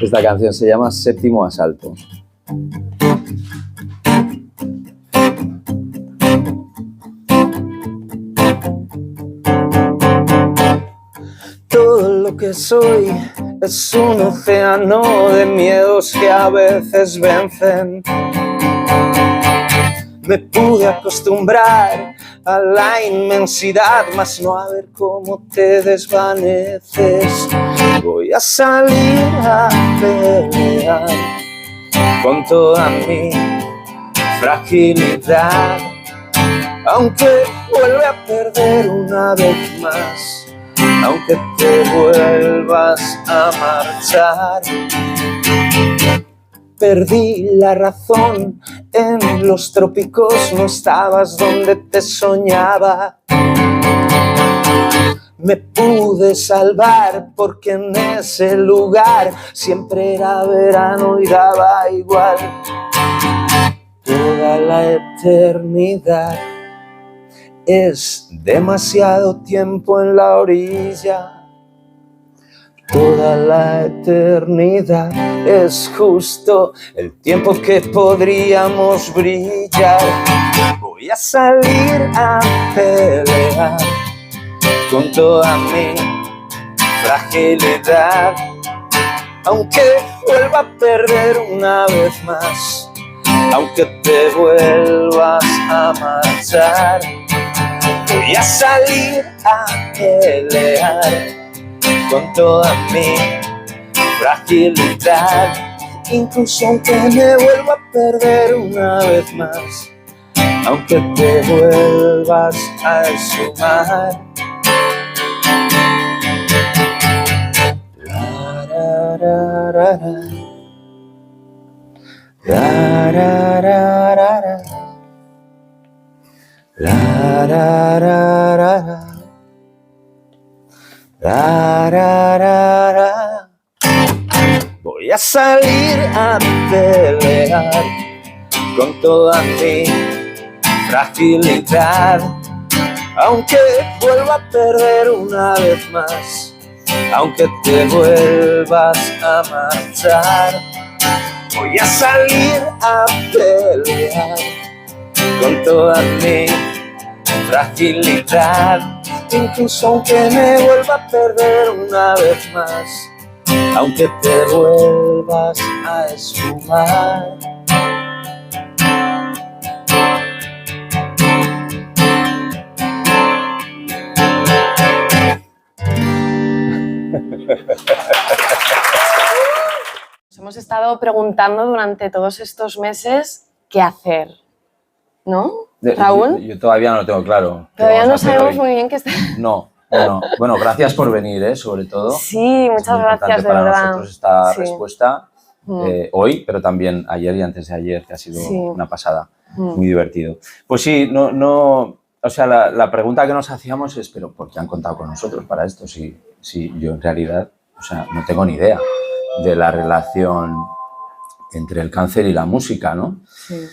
Esta canción se llama Séptimo Asalto. Todo lo que soy es un océano de miedos que a veces vencen. Me pude acostumbrar a la inmensidad, mas no a ver cómo te desvaneces. Voy a salir a pelear con toda mi fragilidad, aunque vuelva a perder una vez más, aunque te vuelvas a marchar. Perdí la razón en los trópicos, no estabas donde te soñaba. Me pude salvar porque en ese lugar siempre era verano y daba igual. Toda la eternidad es demasiado tiempo en la orilla. Toda la eternidad es justo el tiempo que podríamos brillar. Voy a salir a pelear con toda mi fragilidad, aunque vuelva a perder una vez más, aunque te vuelvas a marchar. Voy a salir a pelear con toda mi fragilidad, incluso aunque me vuelva a perder una vez más, aunque te vuelvas a sumar. Voy a salir a pelear con toda mi fragilidad, aunque vuelva a perder una vez más, aunque te vuelvas a marchar. Voy a salir a pelear con toda mi fragilidad, incluso aunque me vuelva a perder una vez más, aunque te vuelvas a esfumar. Nos hemos estado preguntando durante todos estos meses qué hacer, ¿no, Raúl? Yo todavía no lo tengo claro. Todavía no sabemos muy bien qué está. No. Bueno, gracias por venir, sobre todo. Sí, muchas gracias, de para verdad. Nosotros esta respuesta hoy, pero también ayer y antes de ayer, que ha sido una pasada, muy divertido. Pues sí, o sea, la pregunta que nos hacíamos es, ¿pero por qué han contado con nosotros para esto? Si yo en realidad, o sea, no tengo ni idea de la relación entre el cáncer y la música, ¿no? Sí.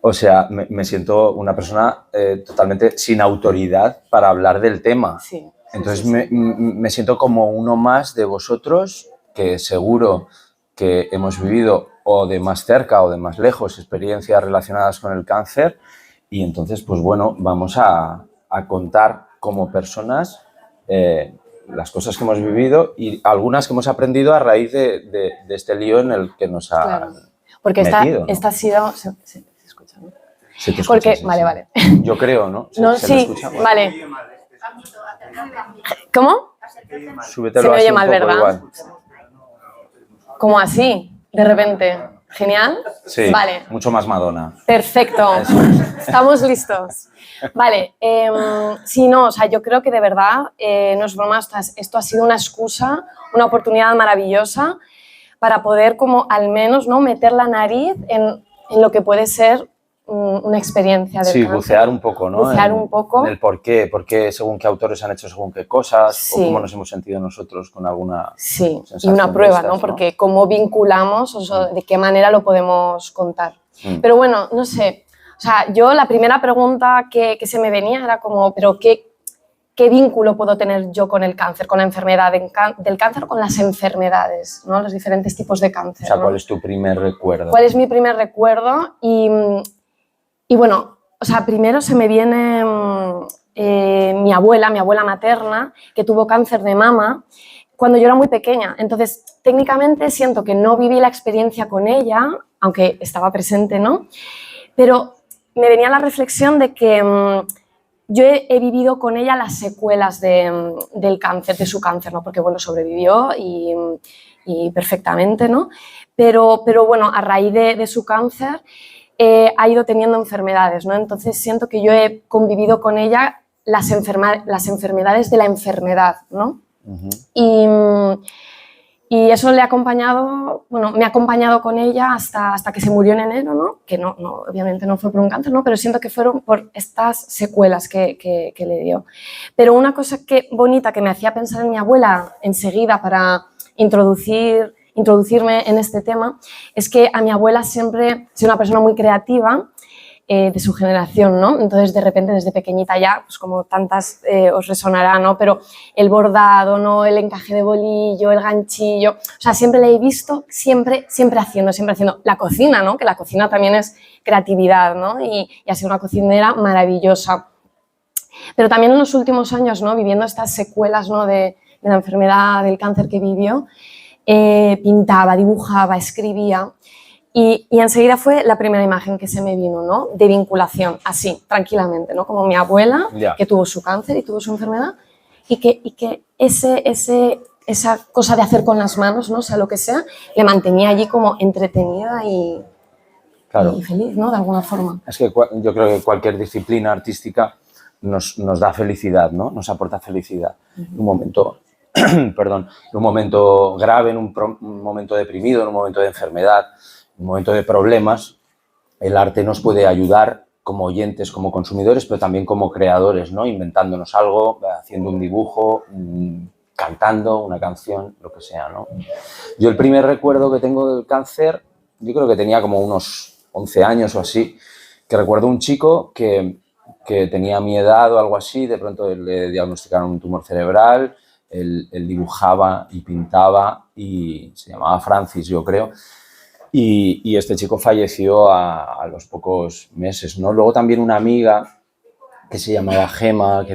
O sea, me siento una persona totalmente sin autoridad para hablar del tema. Sí. Entonces me siento como uno más de vosotros, que seguro que hemos vivido o de más cerca o de más lejos experiencias relacionadas con el cáncer, y entonces, pues bueno, vamos a contar como personas las cosas que hemos vivido y algunas que hemos aprendido a raíz de este lío en el que nos ha porque metido, ¿no? Esta ha sido... ¿Se escucha, no? Se te escucha, porque, sí, vale. Yo creo, ¿no? ¿Se escucha? Vale. ¿Cómo? Súbetelo. Se me oye mal, ¿verdad? Igual. ¿Cómo así? De repente. ¿Genial? Sí, vale. Mucho más Madonna. Perfecto. Estamos listos. Vale. Sí, no, o sea, yo creo que de verdad, no es broma, esto ha sido una excusa, una oportunidad maravillosa para poder como al menos, ¿no?, meter la nariz en lo que puede ser una experiencia del cáncer. Bucear un poco, ¿no? Bucear un poco. En el por qué, según qué autores han hecho según qué cosas, o cómo nos hemos sentido nosotros con alguna sensación. Y una prueba, ¿no? Porque cómo vinculamos, o sea, de qué manera lo podemos contar. Pero bueno, no sé, o sea, yo la primera pregunta que se me venía era como, pero ¿qué qué vínculo puedo tener yo con el cáncer, con la enfermedad del cáncer o con las enfermedades, ¿no? Los diferentes tipos de cáncer. O sea, ¿no? ¿cuál es tu primer recuerdo? ¿Cuál es mi primer recuerdo? Y bueno, o sea, primero se me viene mi abuela materna, que tuvo cáncer de mama cuando yo era muy pequeña. Entonces, técnicamente siento que no viví la experiencia con ella, aunque estaba presente, ¿no? Pero me venía la reflexión de que yo he vivido con ella las secuelas del cáncer, de su cáncer, ¿no? Porque, bueno, sobrevivió y perfectamente, ¿no? Pero bueno, a raíz de su cáncer ha ido teniendo enfermedades, ¿no? Entonces siento que yo he convivido con ella las enfermedades de la enfermedad, ¿no? Y eso le ha acompañado, bueno, me ha acompañado con ella hasta que se murió en enero, ¿no? Que no, obviamente no fue por un cáncer, ¿no? Pero siento que fueron por estas secuelas que le dio. Pero una cosa bonita que me hacía pensar en mi abuela enseguida para introducirme en este tema es que a mi abuela siempre ha sido una persona muy creativa, de su generación, ¿no? Entonces, de repente, desde pequeñita ya, pues como tantas os resonará, ¿no? Pero el bordado, ¿no? El encaje de bolillo, el ganchillo, o sea, siempre le he visto siempre haciendo. La cocina, ¿no? Que la cocina también es creatividad, ¿no? Y ha sido una cocinera maravillosa. Pero también en los últimos años, ¿no? Viviendo estas secuelas, ¿no? de la enfermedad, del cáncer que vivió, pintaba, dibujaba, escribía. Y enseguida fue la primera imagen que se me vino, ¿no? De vinculación, así, tranquilamente, ¿no? Como mi abuela, que tuvo su cáncer y tuvo su enfermedad, y que esa cosa de hacer con las manos, ¿no? O sea, lo que sea, le mantenía allí como entretenida y feliz, ¿no? De alguna forma. Es que yo creo que cualquier disciplina artística nos da felicidad, ¿no? Nos aporta felicidad. Un momento, perdón, en un momento grave, en un momento deprimido, en un momento de enfermedad, en un momento de problemas, el arte nos puede ayudar como oyentes, como consumidores, pero también como creadores, ¿no? Inventándonos algo, haciendo un dibujo, cantando una canción, lo que sea, ¿no? Yo el primer recuerdo que tengo del cáncer, yo creo que tenía como unos 11 años o así, que recuerdo un chico que tenía mi edad o algo así, de pronto le diagnosticaron un tumor cerebral, él dibujaba y pintaba y se llamaba Francis, yo creo. Y este chico falleció a los pocos meses, ¿no? Luego también una amiga que se llamaba Gema, que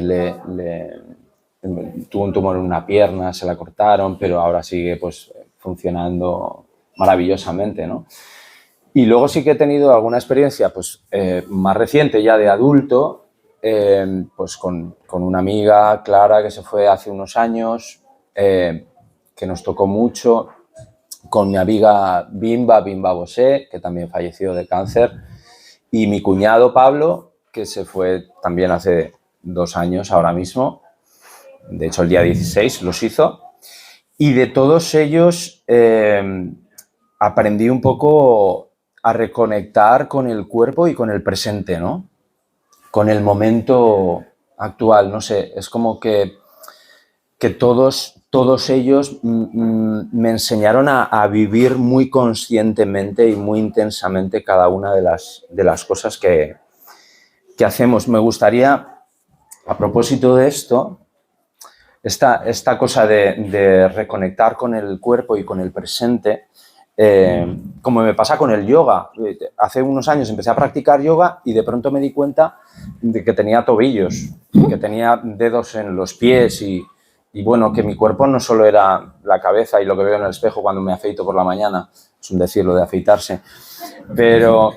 tuvo un tumor en una pierna, se la cortaron, pero ahora sigue pues funcionando maravillosamente, ¿no? Y luego sí que he tenido alguna experiencia pues, más reciente, ya de adulto, pues con una amiga, Clara, que se fue hace unos años, que nos tocó mucho, con mi amiga Bimba Bosé, que también falleció de cáncer, y mi cuñado Pablo, que se fue también hace 2 años ahora mismo, de hecho el día 16 los hizo, y de todos ellos aprendí un poco a reconectar con el cuerpo y con el presente, ¿no? Con el momento actual, no sé, es como que todos ellos me enseñaron a vivir muy conscientemente y muy intensamente cada una de las cosas que hacemos. Me gustaría, a propósito de esto, esta cosa de reconectar con el cuerpo y con el presente, como me pasa con el yoga. Hace unos años empecé a practicar yoga y de pronto me di cuenta de que tenía tobillos, que tenía dedos en los pies y bueno, que mi cuerpo no solo era la cabeza y lo que veo en el espejo cuando me afeito por la mañana, es un decir lo de afeitarse, pero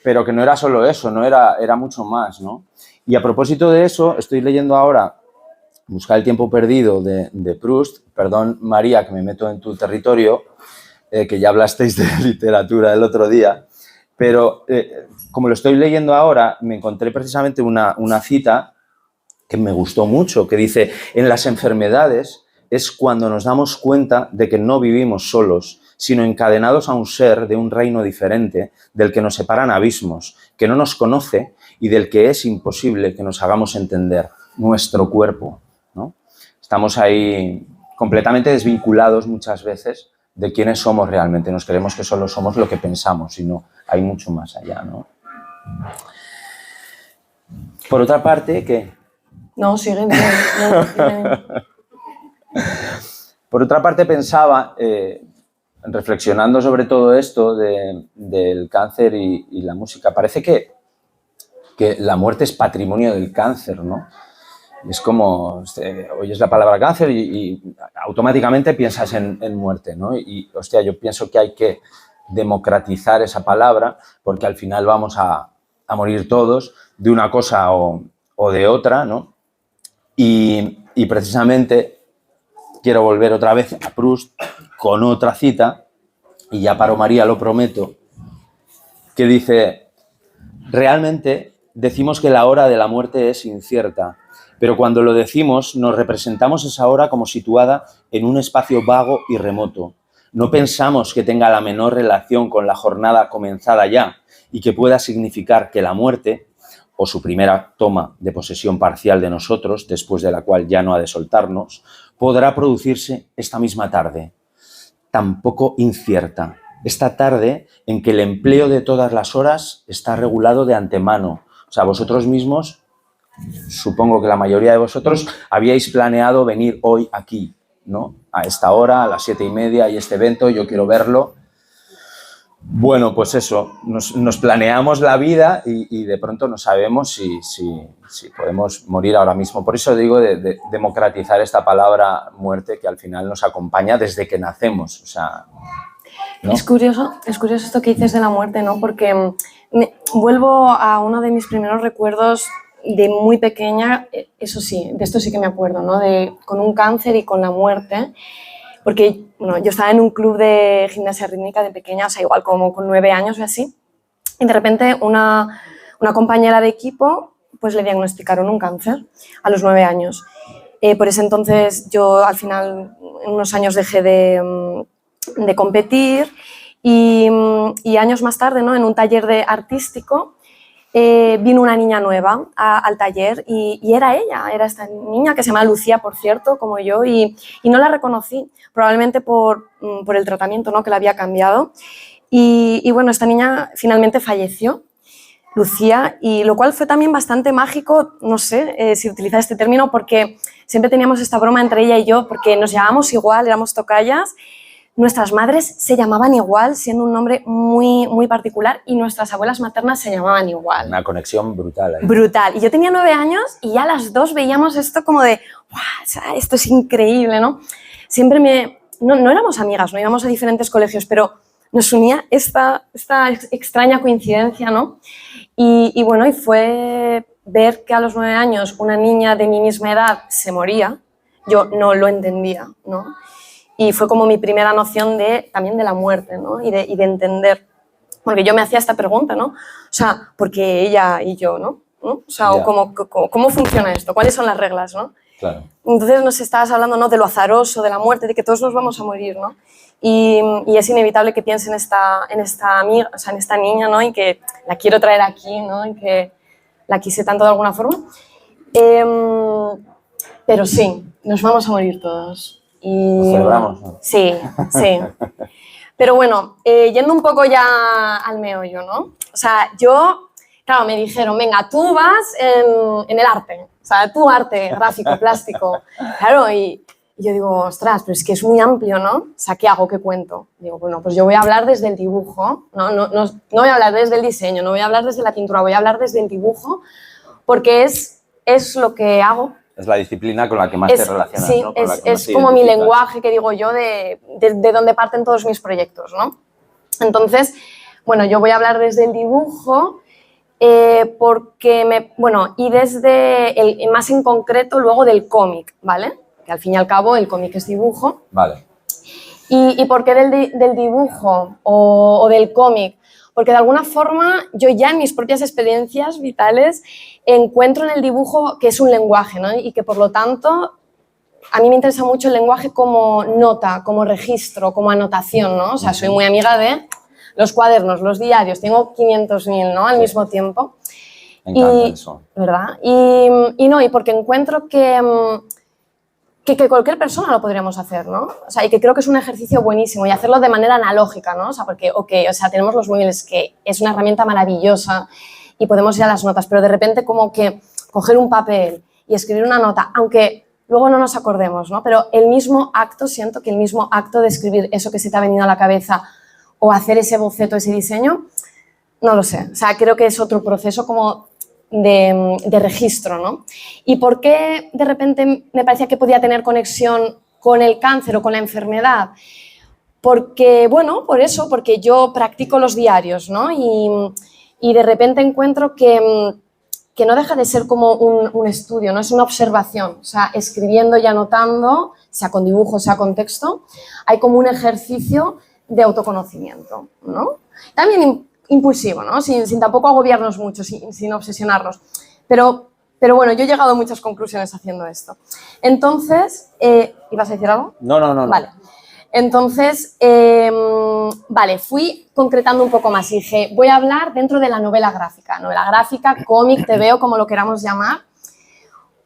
que no era solo eso, no era mucho más, ¿no? Y a propósito de eso, estoy leyendo ahora Buscar el tiempo perdido de Proust. Perdón, María, que me meto en tu territorio, que ya hablasteis de literatura el otro día, pero como lo estoy leyendo ahora, me encontré precisamente una cita que me gustó mucho, que dice: en las enfermedades es cuando nos damos cuenta de que no vivimos solos, sino encadenados a un ser de un reino diferente, del que nos separan abismos, que no nos conoce y del que es imposible que nos hagamos entender, nuestro cuerpo, ¿no? Estamos ahí completamente desvinculados muchas veces de quiénes somos realmente. Nos creemos que solo somos lo que pensamos y no, hay mucho más allá, ¿no? Por otra parte, ¿qué? No, sigue bien. Por otra parte, pensaba, reflexionando sobre todo esto del cáncer y la música, parece que la muerte es patrimonio del cáncer, ¿no? Es como, oyes la palabra cáncer y automáticamente piensas en muerte, ¿no? Y, hostia, yo pienso que hay que democratizar esa palabra porque al final vamos a morir todos de una cosa o de otra, ¿no? Y precisamente quiero volver otra vez a Proust con otra cita, y ya paro, María, lo prometo, que dice: realmente decimos que la hora de la muerte es incierta, pero cuando lo decimos nos representamos esa hora como situada en un espacio vago y remoto. No pensamos que tenga la menor relación con la jornada comenzada ya y que pueda significar que la muerte, o su primera toma de posesión parcial de nosotros, después de la cual ya no ha de soltarnos, podrá producirse esta misma tarde, tampoco incierta. Esta tarde en que el empleo de todas las horas está regulado de antemano. O sea, vosotros mismos, supongo que la mayoría de vosotros, habíais planeado venir hoy aquí, ¿no? A esta hora, a las 7:30, hay este evento, yo quiero verlo. Bueno, pues eso, nos planeamos la vida y de pronto no sabemos si podemos morir ahora mismo. Por eso digo de democratizar esta palabra muerte, que al final nos acompaña desde que nacemos. O sea, ¿no? Es curioso esto que dices de la muerte, ¿no? Porque vuelvo a uno de mis primeros recuerdos de muy pequeña, eso sí, de esto sí que me acuerdo, ¿no? Con un cáncer y con la muerte. Porque bueno, yo estaba en un club de gimnasia rítmica de pequeña, o sea, igual como con 9 años o así, y de repente una compañera de equipo pues le diagnosticaron un cáncer a los 9 años. Por ese entonces yo al final en unos años dejé de competir y años más tarde, ¿no? En un taller artístico vino una niña nueva al taller y era ella, era esta niña que se llama Lucía, por cierto, como yo, y no la reconocí, probablemente por el tratamiento, ¿no? Que la había cambiado. Y bueno, esta niña finalmente falleció, Lucía, y lo cual fue también bastante mágico, no sé si utilizar este término, porque siempre teníamos esta broma entre ella y yo, porque nos llamábamos igual, éramos tocayas. Nuestras madres se llamaban igual, siendo un nombre muy, muy particular, y nuestras abuelas maternas se llamaban igual. Una conexión brutal ahí. Brutal. Y yo tenía 9 años y ya las dos veíamos esto como de, ¡guau! Esto es increíble, ¿no? Siempre no éramos amigas, no íbamos a diferentes colegios, pero nos unía esta extraña coincidencia, ¿no? Y bueno, y fue ver que a los 9 años una niña de mi misma edad se moría. Yo no lo entendía, ¿no? Y fue como mi primera noción también de la muerte, ¿no? Y de entender. Porque yo me hacía esta pregunta, ¿no? O sea, ¿por qué ella y yo, no? O sea, yeah. ¿Cómo funciona esto? ¿Cuáles son las reglas, no? Claro. Entonces nos estabas hablando, ¿no? De lo azaroso, de la muerte, de que todos nos vamos a morir, ¿no? Y es inevitable que piense en esta amiga, o sea, en esta niña, ¿no? Y que la quiero traer aquí, ¿no? Y que la quise tanto de alguna forma. Pero sí, nos vamos a morir todos. Lo celebramos, ¿no? Sí, sí. Pero bueno, yendo un poco ya al meollo, ¿no? O sea, yo, claro, me dijeron, venga, tú vas en el arte, o sea, tú arte, gráfico, plástico. Claro, y yo digo, ostras, pero es que es muy amplio, ¿no? O sea, ¿qué hago? ¿Qué cuento? Digo, bueno, pues yo voy a hablar desde el dibujo, no voy a hablar desde el diseño, no voy a hablar desde la pintura, voy a hablar desde el dibujo, porque es lo que hago. Es la disciplina con la que más te relacionas, sí, ¿no? Es como mi lenguaje, que digo yo, de donde parten todos mis proyectos, ¿no? Entonces, bueno, yo voy a hablar desde el dibujo porque y desde, más en concreto, luego del cómic, ¿vale? Que al fin y al cabo el cómic es dibujo. Vale. ¿Y por qué del dibujo o del cómic? Porque de alguna forma yo ya en mis propias experiencias vitales encuentro en el dibujo que es un lenguaje, ¿no? Y que por lo tanto a mí me interesa mucho el lenguaje como nota, como registro, como anotación, ¿no? O sea, soy muy amiga de los cuadernos, los diarios, tengo 500.000, ¿no? Al mismo tiempo. Me encanta eso. ¿Verdad? Y porque encuentro que cualquier persona lo podríamos hacer, ¿no? O sea, y que creo que es un ejercicio buenísimo y hacerlo de manera analógica, ¿no? O sea, porque, tenemos los móviles, que es una herramienta maravillosa y podemos ir a las notas, pero de repente como que coger un papel y escribir una nota, aunque luego no nos acordemos, ¿no? Pero el mismo acto, siento que el mismo acto de escribir eso que se te ha venido a la cabeza o hacer ese boceto, ese diseño, no lo sé. O sea, creo que es otro proceso como de registro, ¿no? ¿Y por qué de repente me parecía que podía tener conexión con el cáncer o con la enfermedad? Porque, bueno, por eso, porque yo practico los diarios, ¿no? Y de repente encuentro que no deja de ser como un estudio, ¿no? Es una observación, o sea, escribiendo y anotando, sea con dibujo, sea con texto, hay como un ejercicio de autoconocimiento, ¿no? También impulsivo, ¿no? Sin tampoco agobiarnos mucho, sin obsesionarnos. Pero bueno, yo he llegado a muchas conclusiones haciendo esto. Entonces, ¿ibas a decir algo? No. Vale. Entonces, vale, fui concretando un poco más y dije, voy a hablar dentro de la novela gráfica, cómic, TVO, como lo queramos llamar,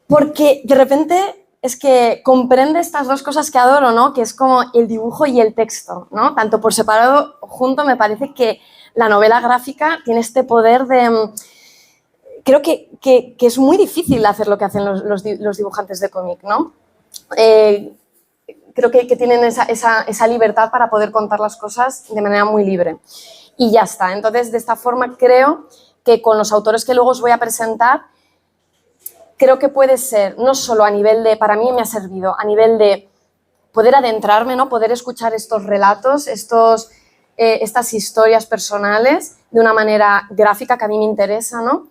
porque de repente es que comprende estas dos cosas que adoro, ¿no? Que es como el dibujo y el texto, ¿no? Tanto por separado o junto, me parece que la novela gráfica tiene este poder de... Creo que es muy difícil hacer lo que hacen los dibujantes de cómic, ¿no? Creo que tienen esa libertad para poder contar las cosas de manera muy libre. Y ya está. Entonces, de esta forma, creo que con los autores que luego os voy a presentar, creo que puede ser, no solo a nivel de, para mí me ha servido, a nivel de poder adentrarme, ¿no? Poder escuchar estos relatos, estas historias personales de una manera gráfica que a mí me interesa, ¿no?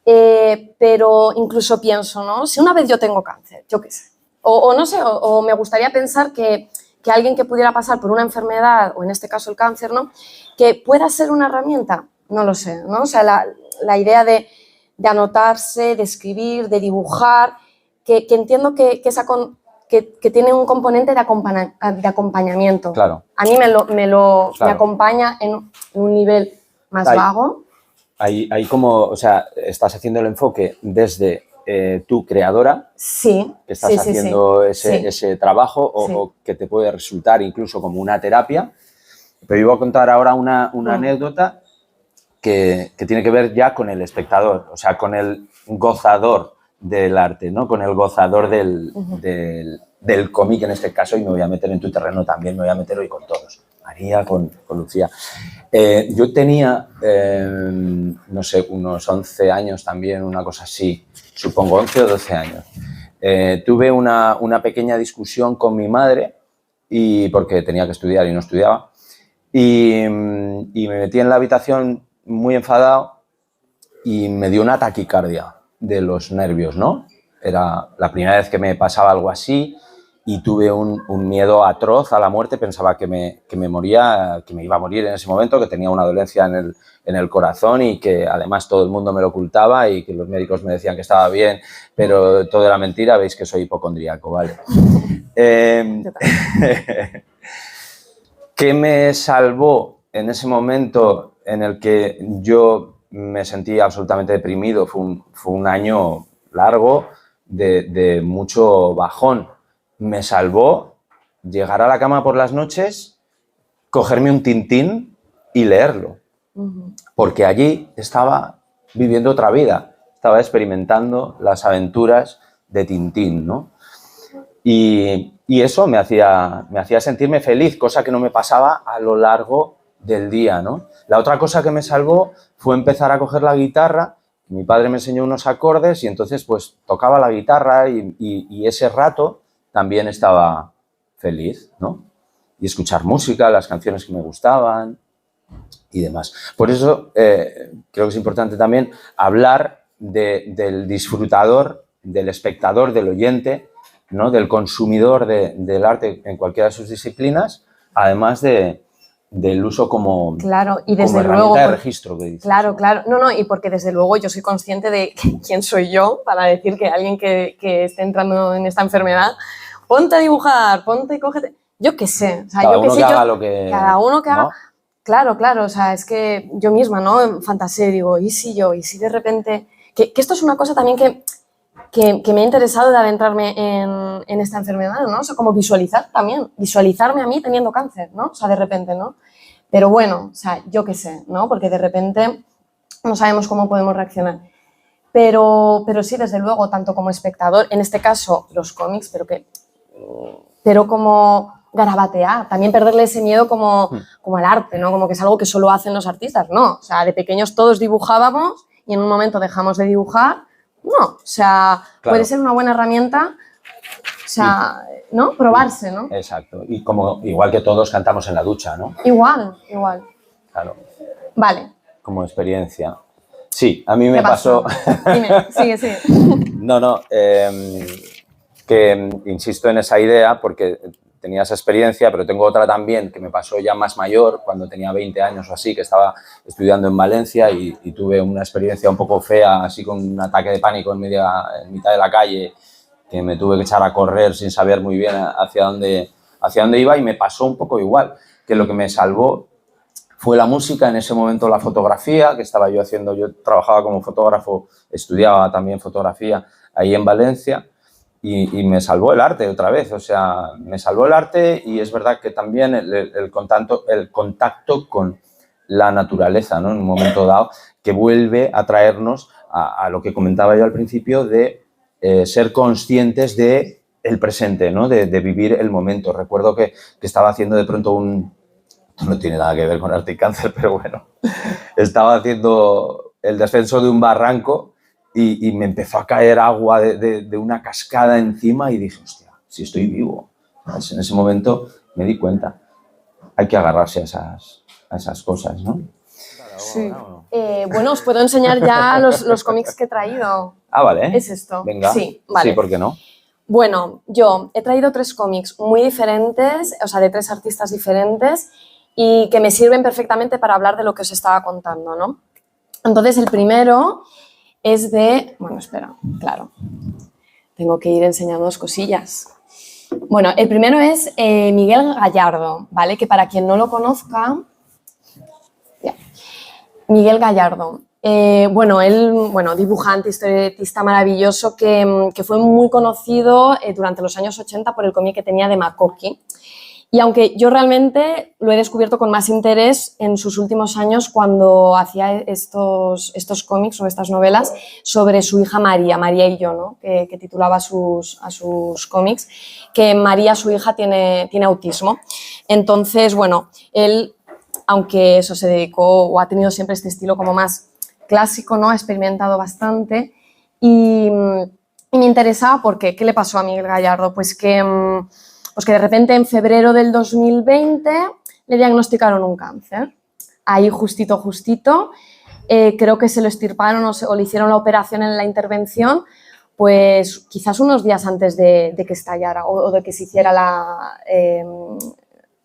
Pero incluso pienso, ¿no? Si una vez yo tengo cáncer, yo qué sé, o no sé, o me gustaría pensar que alguien que pudiera pasar por una enfermedad, o en este caso el cáncer, ¿no? Que pueda ser una herramienta, no lo sé, ¿no? O sea, la idea de anotarse, de escribir, de dibujar, que entiendo que tiene un componente de acompañamiento. Claro. A mí me acompaña en un nivel más vago. Ahí como, o sea, estás haciendo el enfoque desde tu creadora, sí, que estás haciendo ese trabajo o que te puede resultar incluso como una terapia. Pero yo voy a contar ahora una anécdota que tiene que ver ya con el espectador, o sea, con el gozador del arte, ¿no? Con el gozador del cómic en este caso, y me voy a meter en tu terreno también, me voy a meter hoy con todos. María, con Lucía. Yo tenía, no sé, unos 11 años también, una cosa así, supongo 11 o 12 años. Tuve una pequeña discusión con mi madre, porque tenía que estudiar y no estudiaba, y me metí en la habitación muy enfadado y me dio una taquicardia de los nervios, ¿no? Era la primera vez que me pasaba algo así. Y tuve un miedo atroz a la muerte, pensaba que me moría, que me iba a morir en ese momento, que tenía una dolencia en el corazón y que además todo el mundo me lo ocultaba y que los médicos me decían que estaba bien, pero todo era mentira, veis que soy hipocondríaco, ¿vale? ¿Qué me salvó en ese momento en el que yo me sentí absolutamente deprimido? Fue un año largo de mucho bajón. Me salvó llegar a la cama por las noches, cogerme un Tintín y leerlo. Porque allí estaba viviendo otra vida, estaba experimentando las aventuras de Tintín, ¿no? Y eso me hacía sentirme feliz, cosa que no me pasaba a lo largo del día, ¿no? La otra cosa que me salvó fue empezar a coger la guitarra. Mi padre me enseñó unos acordes y entonces pues tocaba la guitarra y ese rato también estaba feliz, ¿no? Y escuchar música, las canciones que me gustaban y demás. Por eso creo que es importante también hablar del disfrutador, del espectador, del oyente, ¿no? Del consumidor del arte en cualquiera de sus disciplinas, además del uso como, claro, y desde como herramienta de registro. Que dices, claro, claro. No, y porque desde luego yo soy consciente de quién soy yo para decir que alguien que esté entrando en esta enfermedad, ponte a dibujar, ponte y cógete... Yo qué sé. O sea, cada yo uno que sé, haga lo que... Cada uno que ¿no? haga... Claro, claro. O sea, es que yo misma, ¿no? Fantaseé, digo, ¿y si de repente... Que esto es una cosa también que me ha interesado de adentrarme en esta enfermedad, ¿no? O sea, como visualizar también, visualizarme a mí teniendo cáncer, ¿no? O sea, de repente, ¿no? Pero bueno, o sea, yo qué sé, ¿no? Porque de repente no sabemos cómo podemos reaccionar. pero sí, desde luego, tanto como espectador, en este caso los cómics, pero como garabatear, también perderle ese miedo como al arte, ¿no? Como que es algo que solo hacen los artistas, no, o sea, de pequeños todos dibujábamos y en un momento dejamos de dibujar, no, o sea, claro. Puede ser una buena herramienta, o sea, ¿no? Probarse, ¿no? Exacto, y como igual que todos cantamos en la ducha, ¿no? Igual. Claro. Vale. Como experiencia. Sí, a mí me pasó... Dime, sigue. No, que insisto en esa idea porque tenía esa experiencia, pero tengo otra también que me pasó ya más mayor, cuando tenía 20 años o así, que estaba estudiando en Valencia y tuve una experiencia un poco fea, así con un ataque de pánico en mitad de la calle, que me tuve que echar a correr sin saber muy bien hacia dónde iba, y me pasó un poco igual, que lo que me salvó fue la música, en ese momento la fotografía, que estaba yo haciendo, yo trabajaba como fotógrafo, estudiaba también fotografía ahí en Valencia, y me salvó el arte otra vez, o sea, me salvó el arte, y es verdad que también el contacto con la naturaleza, ¿no? En un momento dado, que vuelve a traernos a lo que comentaba yo al principio de ser conscientes de el presente, ¿no? De vivir el momento. Recuerdo que estaba haciendo de pronto no tiene nada que ver con arte y cáncer, pero bueno, estaba haciendo el descenso de un barranco y me empezó a caer agua de una cascada encima y dije, hostia, si estoy vivo. ¿Sabes? En ese momento me di cuenta, hay que agarrarse a esas cosas, ¿no? Sí. Bueno, os puedo enseñar ya los cómics que he traído. Ah, vale. ¿Es esto? Venga. Sí, vale. Sí, ¿por qué no? Bueno, yo he traído 3 cómics muy diferentes, o sea, de 3 artistas diferentes y que me sirven perfectamente para hablar de lo que os estaba contando, ¿no? Entonces, el primero es de... Bueno, espera, claro. Tengo que ir enseñándoos cosillas. Bueno, el primero es Miguel Gallardo, ¿vale? Que para quien no lo conozca... Ya. Miguel Gallardo. Dibujante, historietista maravilloso que fue muy conocido durante los años 80 por el cómic que tenía de Makoki. Y aunque yo realmente lo he descubierto con más interés en sus últimos años cuando hacía estos cómics o estas novelas sobre su hija María y yo, ¿no? que titulaba a sus cómics, que María, su hija, tiene autismo. Entonces, bueno, él, aunque eso se dedicó o ha tenido siempre este estilo como más clásico, ¿no? Ha experimentado bastante y me interesaba porque, ¿qué le pasó a Miguel Gallardo? Pues que de repente en febrero del 2020 le diagnosticaron un cáncer. Ahí justito, creo que se lo extirparon o le hicieron la operación en la intervención, pues quizás unos días antes de que estallara o de que se hiciera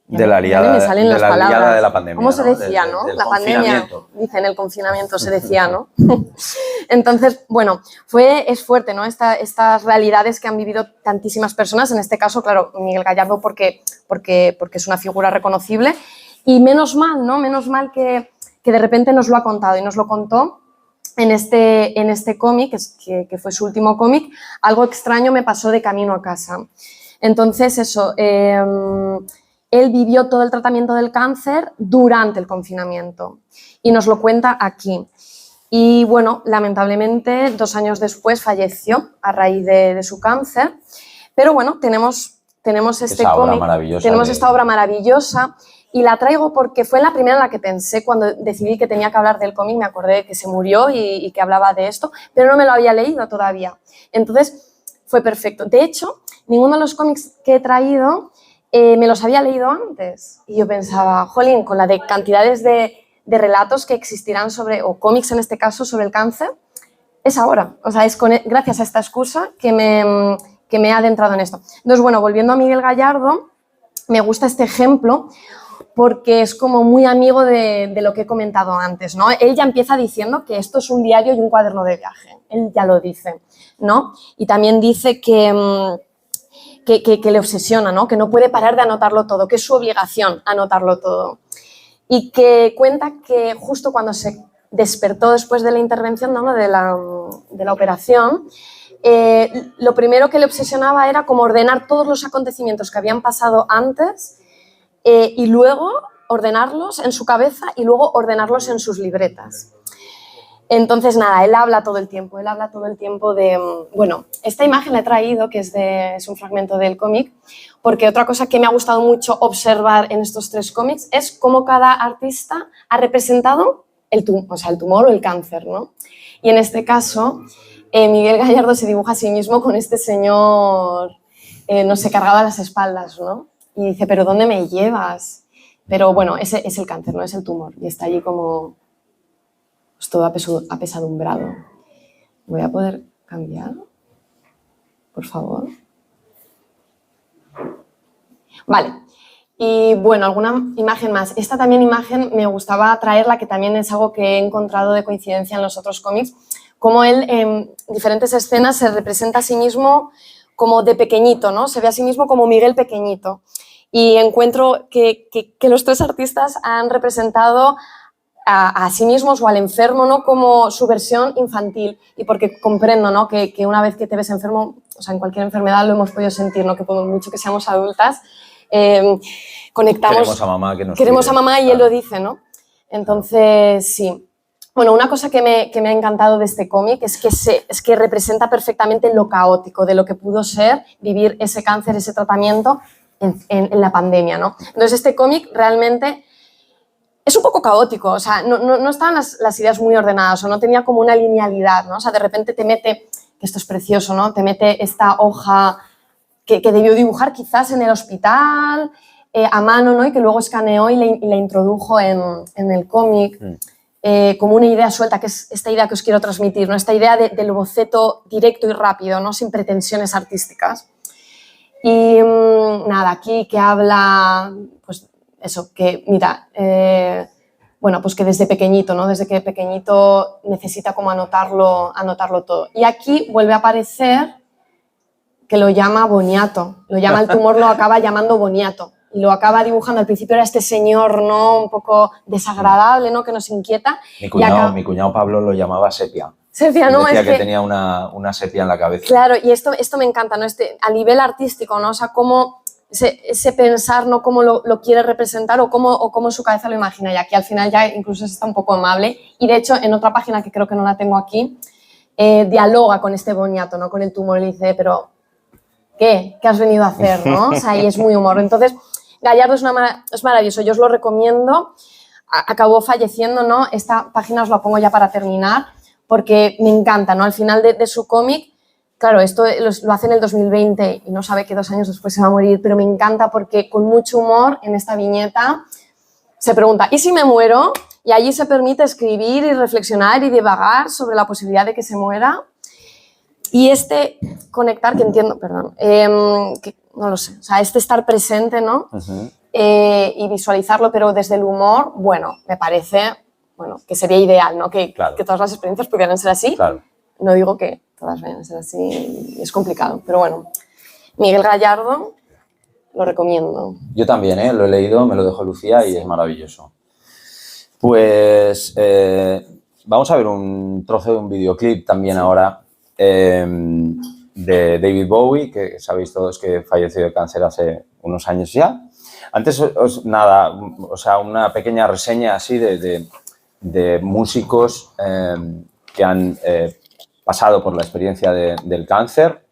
de la liada de la pandemia. ¿Cómo se decía, no? La pandemia, dicen, el confinamiento se decía, ¿no? Entonces, bueno, es fuerte, ¿no? Estas realidades que han vivido tantísimas personas, en este caso, claro, Miguel Gallardo porque es una figura reconocible y menos mal, ¿no? Menos mal que de repente nos lo ha contado y nos lo contó en este cómic, que fue su último cómic. Algo extraño me pasó de camino a casa. Entonces, eso... Él vivió todo el tratamiento del cáncer durante el confinamiento y nos lo cuenta aquí. Y bueno, lamentablemente 2 años después falleció a raíz de su cáncer. Pero bueno, tenemos este cómic, tenemos esta obra maravillosa y la traigo porque fue la primera en la que pensé cuando decidí que tenía que hablar del cómic. Me acordé que se murió y que hablaba de esto, pero no me lo había leído todavía. Entonces fue perfecto. De hecho, ninguno de los cómics que he traído me los había leído antes y yo pensaba, jolín, con la de cantidades de relatos que existirán o cómics en este caso, sobre el cáncer, es ahora. O sea, es gracias a esta excusa que me he adentrado en esto. Entonces, bueno, volviendo a Miguel Gallardo, me gusta este ejemplo porque es como muy amigo de lo que he comentado antes, ¿no? Él ya empieza diciendo que esto es un diario y un cuaderno de viaje. Él ya lo dice, ¿no? Y también dice que le obsesiona, ¿no? Que no puede parar de anotarlo todo, que es su obligación anotarlo todo. Y que cuenta que justo cuando se despertó después de la intervención, ¿no? de la operación, lo primero que le obsesionaba era como ordenar todos los acontecimientos que habían pasado antes y luego ordenarlos en su cabeza y luego ordenarlos en sus libretas. Entonces, nada, él habla todo el tiempo de... Bueno, esta imagen la he traído, que es un fragmento del cómic, porque otra cosa que me ha gustado mucho observar en estos 3 cómics es cómo cada artista ha representado el tumor o el cáncer, ¿no? Y en este caso, Miguel Gallardo se dibuja a sí mismo con este señor, no sé, cargado a las espaldas, ¿no? Y dice, ¿pero dónde me llevas? Pero bueno, ese es el cáncer, no es el tumor, y está allí como... Pues todo apesadumbrado. ¿Voy a poder cambiar? Por favor. Vale. Y bueno, alguna imagen más. Esta también imagen me gustaba traerla, que también es algo que he encontrado de coincidencia en los otros cómics, como él en diferentes escenas se representa a sí mismo como de pequeñito, ¿no? Se ve a sí mismo como Miguel pequeñito. Y encuentro que los 3 artistas han representado a sí mismos o al enfermo, ¿no? Como su versión infantil, y porque comprendo, ¿no? que una vez que te ves enfermo, o sea, en cualquier enfermedad lo hemos podido sentir, ¿no? Que por mucho que seamos adultas, conectamos... Queremos a mamá que nos Queremos cuide, a mamá y él lo dice, ¿no? Entonces, sí. Bueno, una cosa que me ha encantado de este cómic es que representa perfectamente lo caótico de lo que pudo ser vivir ese cáncer, ese tratamiento en la pandemia, ¿no? Entonces, este cómic realmente... es un poco caótico, o sea, no estaban las ideas muy ordenadas o no tenía como una linealidad, ¿no? O sea, de repente te mete, que esto es precioso, ¿no? Te mete esta hoja que debió dibujar quizás en el hospital, a mano, ¿no? Y que luego escaneó y la introdujo en el cómic, como una idea suelta, que es esta idea que os quiero transmitir, ¿no? Esta idea del boceto directo y rápido, ¿no? Sin pretensiones artísticas. Y nada, aquí que habla, pues, eso, que mira, bueno, pues que desde pequeñito, ¿no? Desde que pequeñito necesita como anotarlo todo. Y aquí vuelve a aparecer que lo llama boniato, el tumor lo acaba llamando boniato y lo acaba dibujando. Al principio era este señor, ¿no? Un poco desagradable, ¿no? Que nos inquieta. Mi cuñado Pablo lo llamaba sepia. Sepia, ¿no? Decía que tenía una sepia en la cabeza. Claro, y esto me encanta, ¿no? A nivel artístico, ¿no? O sea, cómo... Ese pensar, ¿no? Cómo lo quiere representar o cómo su cabeza lo imagina. Y aquí al final ya incluso está un poco amable. Y de hecho, en otra página que creo que no la tengo aquí, dialoga con este boniato, ¿no? Con el tumor y dice, pero ¿qué? ¿Qué has venido a hacer? ¿No? O sea, y es muy humor. Entonces, Gallardo es maravilloso. Yo os lo recomiendo. Acabó falleciendo, ¿no? Esta página os la pongo ya para terminar porque me encanta, ¿no? Al final de su cómic, claro, esto lo hace en el 2020 y no sabe que 2 años después se va a morir, pero me encanta porque con mucho humor en esta viñeta se pregunta, ¿y si me muero? Y allí se permite escribir y reflexionar y divagar sobre la posibilidad de que se muera. Y este conectar, que entiendo, perdón, que no lo sé, o sea, este estar presente, ¿no? Y visualizarlo, pero desde el humor, bueno, me parece, bueno, que sería ideal, ¿no? Que todas las experiencias pudieran ser así. Claro. No digo que todas vayan a ser así, es complicado, pero bueno. Miguel Gallardo, lo recomiendo. Yo también, lo he leído, me lo dejó Lucía y es maravilloso. Pues vamos a ver un trozo de un videoclip también ahora de David Bowie, que sabéis todos que falleció de cáncer hace unos años ya. Antes, nada, o sea, una pequeña reseña así de músicos que han pasado por la experiencia del cáncer.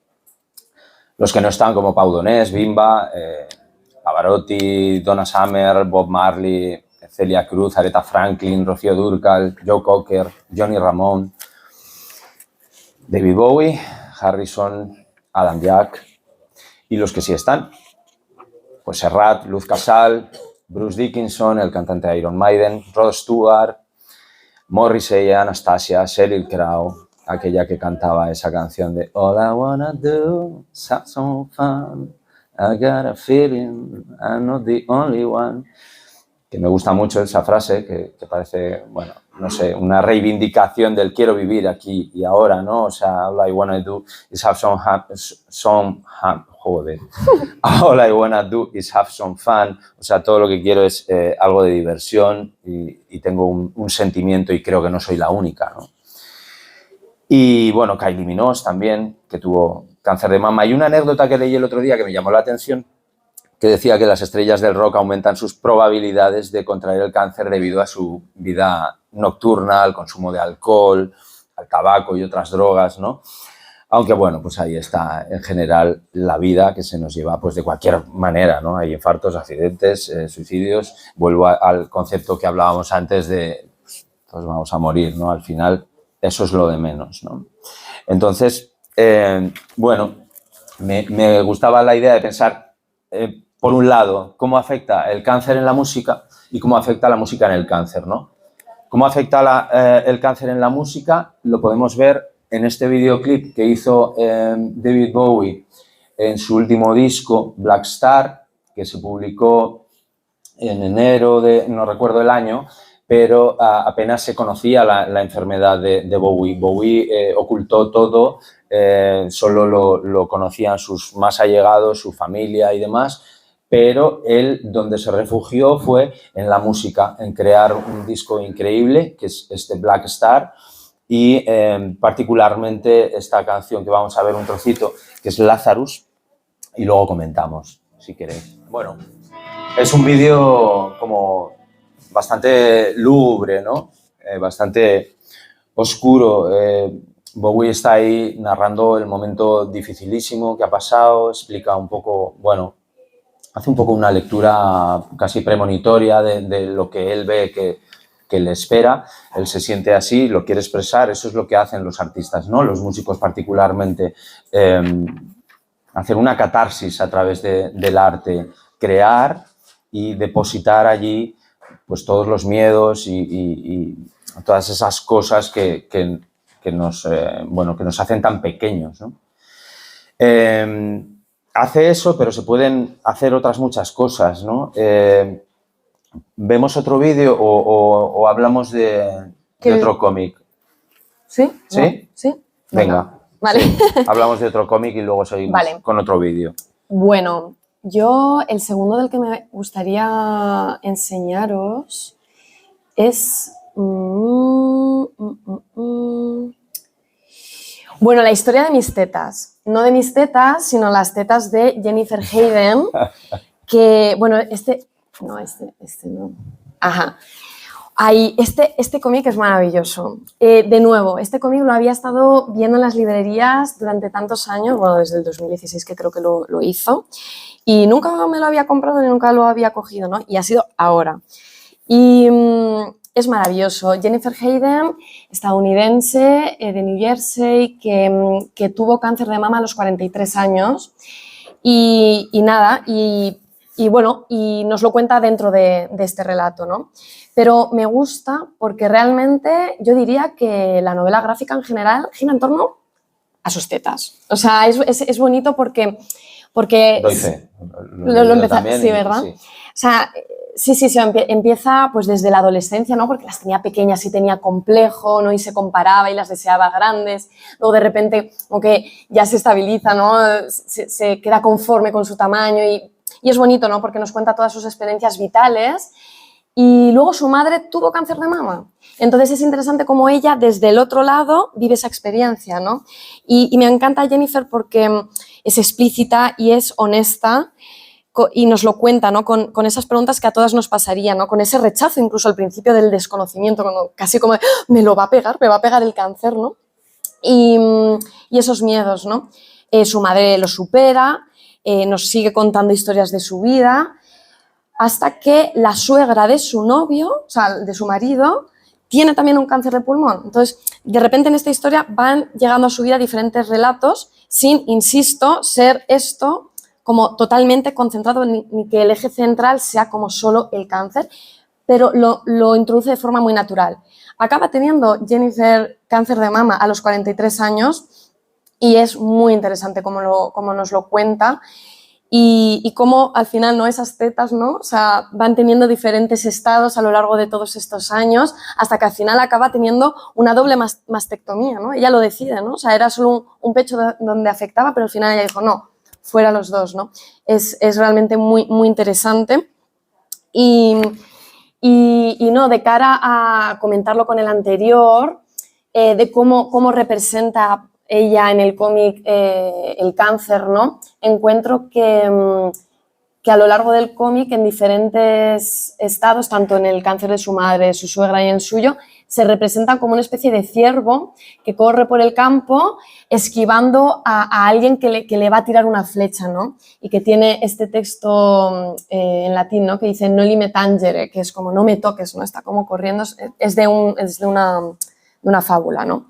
Los que no están, como Pau Donés, Bimba, Pavarotti, Donna Summer, Bob Marley, Celia Cruz, Aretha Franklin, Rocío Dúrcal, Joe Cocker, Johnny Ramone, David Bowie, Harrison, Adam Jack y los que sí están, pues Serrat, Luz Casal, Bruce Dickinson, el cantante de Iron Maiden, Rod Stewart, Morrissey, Anastasia, Sheryl Crow, aquella que cantaba esa canción de All I Wanna Do is Have Some Fun, I Got a Feeling, I'm Not the Only One, que me gusta mucho esa frase, que parece, bueno, no sé, una reivindicación del quiero vivir aquí y ahora, ¿no? O sea, all I wanna do is have all I wanna do is have some fun. O sea, todo lo que quiero es algo de diversión y tengo un sentimiento y creo que no soy la única, ¿no? Y bueno, Kylie Minogue también, que tuvo cáncer de mama. Y una anécdota que leí el otro día que me llamó la atención, que decía que las estrellas del rock aumentan sus probabilidades de contraer el cáncer debido a su vida nocturna, al consumo de alcohol, al tabaco y otras drogas, ¿no? Aunque, bueno, pues ahí está, en general, la vida que se nos lleva pues de cualquier manera, ¿no? Hay infartos, accidentes, suicidios. Vuelvo al concepto que hablábamos antes de pues, todos vamos a morir, ¿no? Al final, eso es lo de menos, ¿no? Entonces, bueno, me gustaba la idea de pensar, por un lado, cómo afecta el cáncer en la música y cómo afecta la música en el cáncer, ¿no? Cómo afecta el cáncer en la música lo podemos ver en este videoclip que hizo David Bowie en su último disco, Black Star, que se publicó en enero de, no recuerdo el año, pero apenas se conocía la enfermedad de Bowie. Bowie ocultó todo, solo lo conocían sus más allegados, su familia y demás, pero él donde se refugió fue en la música, en crear un disco increíble, que es este Black Star, y particularmente esta canción que vamos a ver un trocito, que es Lazarus, y luego comentamos, si queréis. Bueno, es un vídeo como bastante lúgubre, ¿no? Bastante oscuro. Bowie está ahí narrando el momento dificilísimo que ha pasado, explica un poco, bueno, hace un poco una lectura casi premonitoria de lo que él ve que le espera. Él se siente así, lo quiere expresar, eso es lo que hacen los artistas, ¿no? Los músicos particularmente, hacer una catarsis a través del arte, crear y depositar allí pues todos los miedos y todas esas cosas que nos hacen tan pequeños, ¿no? Hace eso, pero se pueden hacer otras muchas cosas, ¿no? ¿Vemos otro vídeo o hablamos de otro cómic? ¿Sí? ¿Sí? ¿No? ¿Sí? Venga. Vale. Sí. Hablamos de otro cómic y luego seguimos con otro vídeo. Bueno, yo el segundo del que me gustaría enseñaros es... Bueno, la historia de mis tetas. No de mis tetas, sino las tetas de Jennifer Hayden, que, bueno, este no. Ajá. Ahí, este cómic es maravilloso. De nuevo, este cómic lo había estado viendo en las librerías durante tantos años, bueno, desde el 2016 que creo que lo hizo, y nunca me lo había comprado ni nunca lo había cogido, ¿no? Y ha sido ahora. Y es maravilloso. Jennifer Hayden, estadounidense, de New Jersey, que tuvo cáncer de mama a los 43 años y bueno, y nos lo cuenta dentro de este relato, ¿no? Pero me gusta porque realmente yo diría que la novela gráfica en general gira en torno a sus tetas. O sea, es bonito porque Doy fe. Lo empezó, sí, ¿verdad? Sí. O sea, sí, empieza pues desde la adolescencia, ¿no? Porque las tenía pequeñas y tenía complejo, ¿no? Y se comparaba y las deseaba grandes. Luego de repente, aunque ya se estabiliza, ¿no? Se queda conforme con su tamaño y es bonito, ¿no? Porque nos cuenta todas sus experiencias vitales. Y luego su madre tuvo cáncer de mama. Entonces es interesante cómo ella, desde el otro lado, vive esa experiencia, ¿no? Y me encanta Jennifer porque es explícita y es honesta y nos lo cuenta, ¿no? Con esas preguntas que a todas nos pasarían, ¿no? Con ese rechazo incluso al principio del desconocimiento, casi como me va a pegar el cáncer, ¿no? Y esos miedos, ¿no? Su madre lo supera, nos sigue contando historias de su vida, hasta que la suegra de su novio, o sea, de su marido, tiene también un cáncer de pulmón. Entonces, de repente en esta historia van llegando a su vida diferentes relatos sin, insisto, ser esto como totalmente concentrado, ni que el eje central sea como solo el cáncer, pero lo introduce de forma muy natural. Acaba teniendo Jennifer cáncer de mama a los 43 años y es muy interesante cómo nos lo cuenta. Y cómo al final, ¿no? Esas tetas, ¿no? O sea, van teniendo diferentes estados a lo largo de todos estos años hasta que al final acaba teniendo una doble mastectomía, ¿no? Ella lo decide, ¿no? O sea, era solo un pecho donde afectaba, pero al final ella dijo, no, fuera los dos, ¿no? Es realmente muy, muy interesante. Y no, de cara a comentarlo con el anterior, de cómo representa ella en el cómic el cáncer, ¿no? Encuentro que que a lo largo del cómic, en diferentes estados, tanto en el cáncer de su madre, su suegra y el suyo, se representa como una especie de ciervo que corre por el campo esquivando a alguien que le va a tirar una flecha, ¿no? Y que tiene este texto en latín, ¿no? Que dice "noli me tangere", que es como "no me toques", ¿no? Está como corriendo, es de una fábula, ¿no?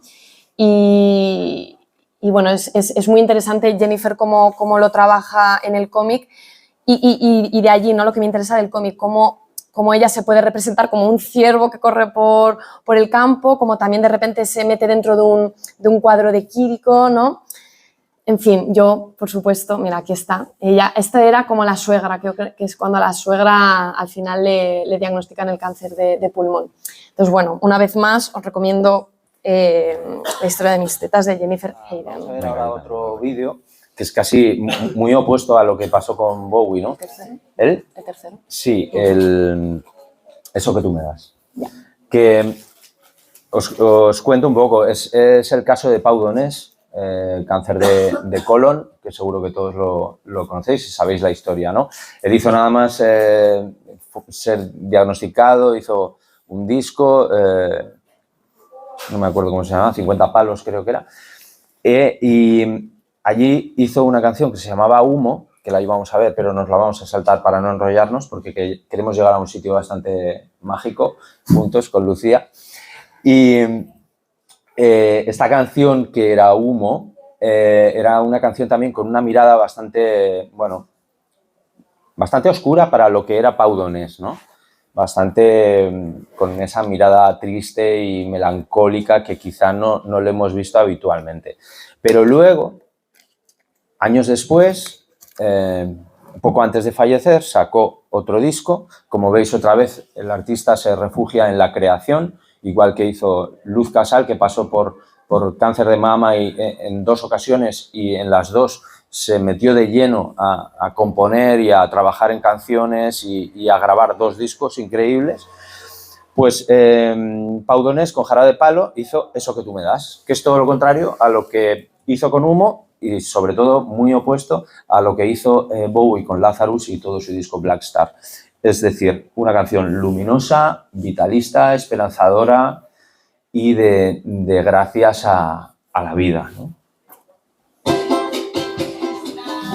Y bueno, es muy interesante Jennifer cómo lo trabaja en el cómic y de allí, ¿no? Lo que me interesa del cómic, cómo ella se puede representar como un ciervo que corre por el campo, como también de repente se mete dentro de un cuadro de Quirico, ¿no? En fin, yo, por supuesto, mira, aquí está. Esta era como la suegra, creo que es cuando a la suegra al final le diagnostican el cáncer de pulmón. Entonces, bueno, una vez más os recomiendo la historia de mis tetas de Jennifer Hayden. Vamos a ver ahora otro vídeo que es casi muy opuesto a lo que pasó con Bowie, ¿no? ¿El tercero? ¿El? ¿El tercero? Sí, eso que tú me das. Ya. Que os cuento un poco, es el caso de Pau Donés, cáncer de colon, que seguro que todos lo conocéis y sabéis la historia, ¿no? Él hizo nada más ser diagnosticado, hizo un disco, no me acuerdo cómo se llama, 50 palos creo que era, y allí hizo una canción que se llamaba Humo, que la íbamos a ver, pero nos la vamos a saltar para no enrollarnos, porque queremos llegar a un sitio bastante mágico, juntos con Lucía. Y esta canción, que era Humo, era una canción también con una mirada bastante, bueno, bastante oscura para lo que era Pau Donés, ¿no? Bastante con esa mirada triste y melancólica que quizá no le hemos visto habitualmente. Pero luego, años después, poco antes de fallecer, sacó otro disco. Como veis, otra vez el artista se refugia en la creación, igual que hizo Luz Casal, que pasó por cáncer de mama en 2 ocasiones y en las 2 se metió de lleno a componer y a trabajar en canciones y a grabar 2 discos increíbles. Pues Pau Donés con Jarabe de Palo hizo Eso que tú me das, que es todo lo contrario a lo que hizo con Humo y sobre todo muy opuesto a lo que hizo Bowie con Lazarus y todo su disco Black Star. Es decir, una canción luminosa, vitalista, esperanzadora y de gracias a la vida, ¿no?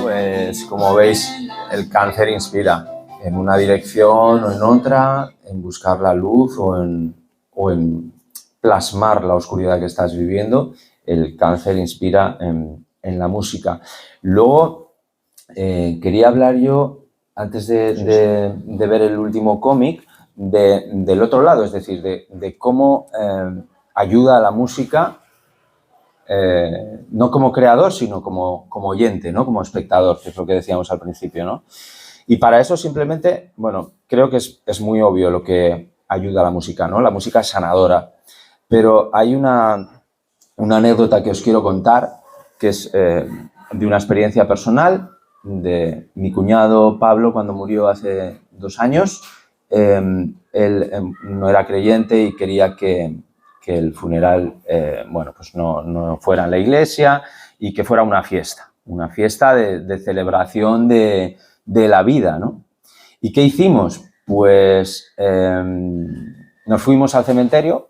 Pues como veis, el cáncer inspira en una dirección o en otra, en buscar la luz o en plasmar la oscuridad que estás viviendo. El cáncer inspira en la música. Luego, quería hablar yo, antes de ver el último cómic, del otro lado, es decir, de cómo ayuda a la música, no como creador, sino como oyente, ¿no? Como espectador, que es lo que decíamos al principio, ¿no? Y para eso simplemente, bueno, creo que es muy obvio lo que ayuda a la música, ¿no? La música es sanadora, pero hay una anécdota que os quiero contar, que es de una experiencia personal de mi cuñado Pablo cuando murió hace 2 años. Él no era creyente y quería que el funeral, bueno, pues no fuera en la iglesia y que fuera una fiesta de celebración de la vida, ¿no? ¿Y qué hicimos? Pues nos fuimos al cementerio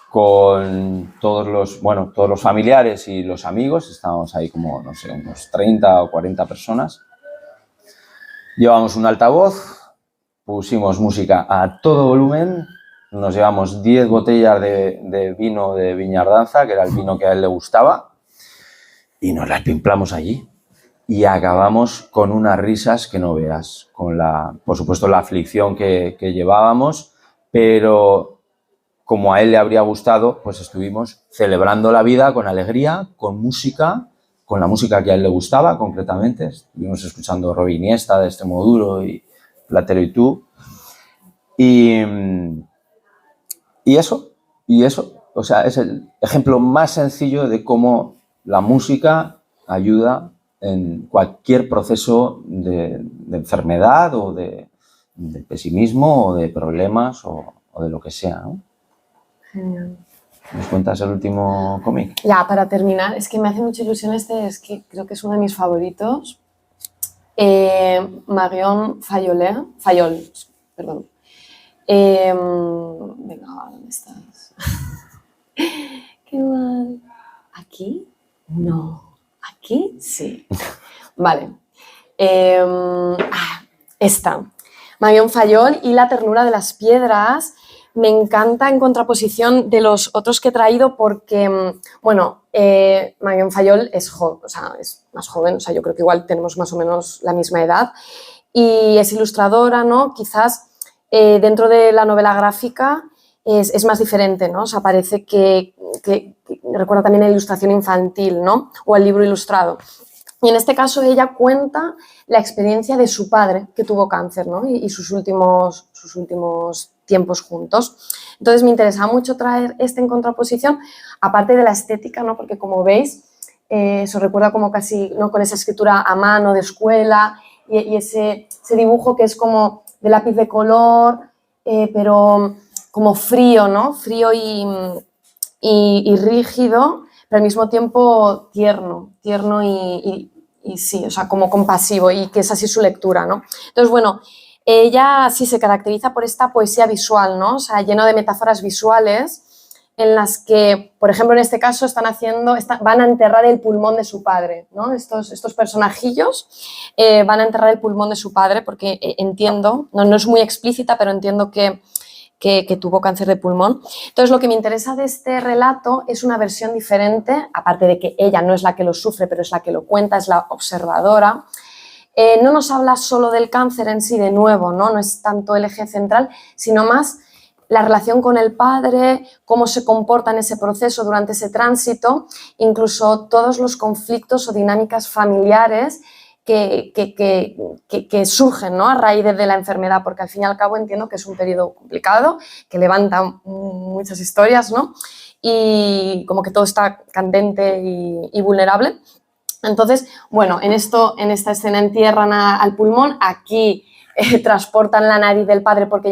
con todos los familiares y los amigos. Estábamos ahí como, no sé, unos 30 o 40 personas. Llevamos un altavoz, pusimos música a todo volumen, nos llevamos 10 botellas de vino de Viñardanza, que era el vino que a él le gustaba, y nos las pimplamos allí. Y acabamos con unas risas que no veas, con por supuesto, la aflicción que llevábamos, pero como a él le habría gustado, pues estuvimos celebrando la vida con alegría, con música, con la música que a él le gustaba concretamente. Estuvimos escuchando Robbie Iniesta de Extremoduro y Platero y tú. Y eso, o sea, es el ejemplo más sencillo de cómo la música ayuda en cualquier proceso de enfermedad o de pesimismo o de problemas o de lo que sea, ¿no? Genial. ¿Nos cuentas el último cómic? Ya, para terminar, es que me hace mucha ilusión es que creo que es uno de mis favoritos. Marion Fayol, perdón. Venga, ¿dónde estás? Qué mal. ¿Aquí? No. ¿Aquí? Sí. Vale. Esta. Marion Fayol y la ternura de las piedras. Me encanta en contraposición de los otros que he traído porque, bueno, Marion Fayol es más joven, o sea, yo creo que igual tenemos más o menos la misma edad y es ilustradora, ¿no? Quizás dentro de la novela gráfica es más diferente, ¿no? O sea, parece que recuerda también la ilustración infantil, ¿no? O el libro ilustrado. Y en este caso ella cuenta la experiencia de su padre que tuvo cáncer, ¿no? y sus últimos tiempos juntos. Entonces me interesaba mucho traer este en contraposición, aparte de la estética, ¿no? Porque como veis, se recuerda como casi, ¿no? Con esa escritura a mano de escuela y ese dibujo que es como de lápiz de color, pero como frío, ¿no? Frío y rígido, pero al mismo tiempo tierno y sí, o sea, como compasivo, y que es así su lectura, ¿no? Entonces, bueno, ella sí se caracteriza por esta poesía visual, ¿no? O sea, lleno de metáforas visuales en las que, por ejemplo, en este caso van a enterrar el pulmón de su padre, ¿no? Estos personajillos van a enterrar el pulmón de su padre porque entiendo, no es muy explícita, pero entiendo que tuvo cáncer de pulmón. Entonces, lo que me interesa de este relato es una versión diferente, aparte de que ella no es la que lo sufre, pero es la que lo cuenta, es la observadora. No nos habla solo del cáncer en sí, de nuevo, no es tanto el eje central, sino más la relación con el padre, cómo se comporta en ese proceso durante ese tránsito, incluso todos los conflictos o dinámicas familiares que surgen, ¿no? A raíz de la enfermedad, porque al fin y al cabo entiendo que es un periodo complicado, que levanta muchas historias, ¿no? Y como que todo está candente y vulnerable. Entonces, bueno, en esta escena entierran al pulmón, aquí transportan la nariz del padre porque